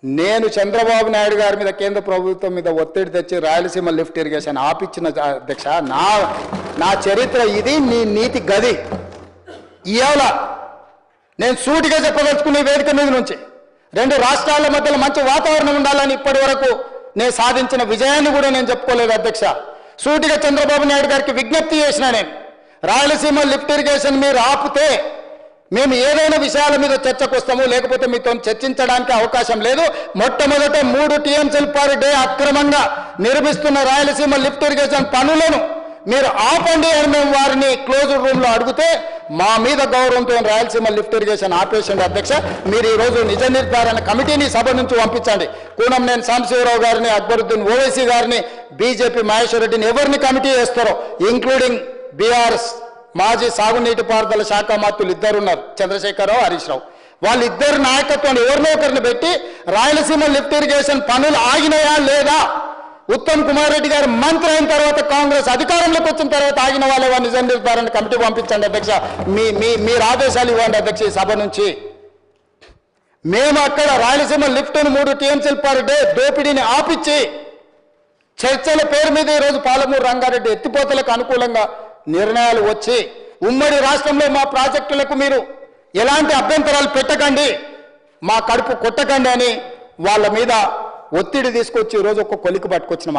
నేను చంద్రబాబు నాయుడు గారి మీద కేంద్ర ప్రభుత్వం మీద ఒత్తిడి తెచ్చి రాయలసీమ లిఫ్ట్ ఇరిగేషన్ ఆపిచ్చిన అధ్యక్ష నా చరిత్ర ఇది, నీ నీతి గది. ఇవాళ నేను సూటిగా చెప్పదలుచుకునే వేదిక మీద నుంచి 2 రాష్ట్రాల మధ్యలో మంచి వాతావరణం ఉండాలని ఇప్పటి వరకు నేను సాధించిన విజయాన్ని కూడా నేను చెప్పుకోలేదు అధ్యక్ష. సూటిగా చంద్రబాబు నాయుడు గారికి విజ్ఞప్తి చేసిన నేను, రాయలసీమ లిఫ్ట్ ఇరిగేషన్ మీరు ఆపితే మేము ఏదైనా విషయాల మీద చర్చకు వస్తాము, లేకపోతే మీతో చర్చించడానికి అవకాశం లేదు. మొట్టమొదట 3 టీఎంసీలు పర్ డే అక్రమంగా నిర్మిస్తున్న రాయలసీమ లిఫ్ట్ ఇరిగేషన్ పనులను మీరు ఆపండి అని మేము వారిని క్లోజ్డ్ రూమ్లో అడిగితే మా మీద గౌరవంతో రాయలసీమ లిఫ్ట్ ఇరిగేషన్ ఆపేసింది అధ్యక్ష. మీరు ఈరోజు నిజ నిర్ధారణ కమిటీని సభ నుంచి పంపించండి. కూనంనేని సాంబశివరావు గారిని, అక్బరుద్దీన్ ఓవైసీ గారిని, బీజేపీ మహేశ్వర్ రెడ్డిని ఎవరిని కమిటీ వేస్తారో, ఇంక్లూడింగ్ బీఆర్ఎస్ మాజీ సాగునీటి పారుదల శాఖ మంత్రులు 2 ఉన్నారు, చంద్రశేఖరరావు, హరీష్ రావు. వాళ్ళిద్దరు నాయకత్వాన్ని ఎవరినో ఒకరిని పెట్టి రాయలసీమ లిఫ్ట్ ఇరిగేషన్ పనులు ఆగినాయా లేదా, ఉత్తమ్ కుమార్ రెడ్డి గారు మంత్రి అయిన తర్వాత కాంగ్రెస్ అధికారంలోకి వచ్చిన తర్వాత ఆగిన వాళ్ళే నిజ నిర్ధారణ కమిటీ పంపించండి అధ్యక్ష. మీరు ఆదేశాలు ఇవ్వండి అధ్యక్ష. ఈ సభ నుంచి మేము అక్కడ రాయలసీమ లిఫ్ట్ను 3 టీఎంసీలు పర్ డే దోపిడీని ఆపిచ్చి చర్చల పేరు మీద ఈరోజు పాలమూరు రంగారెడ్డి ఎత్తిపోతలకు అనుకూలంగా నిర్ణయాలు వచ్చి ఉమ్మడి రాష్ట్రంలో మా ప్రాజెక్టులకు మీరు ఎలాంటి అభ్యంతరాలు పెట్టకండి, మా కడుపు కొట్టకండి అని వాళ్ళ మీద ఒత్తిడి తీసుకొచ్చి ఈరోజు ఒక కొలికి పట్టుకొచ్చిన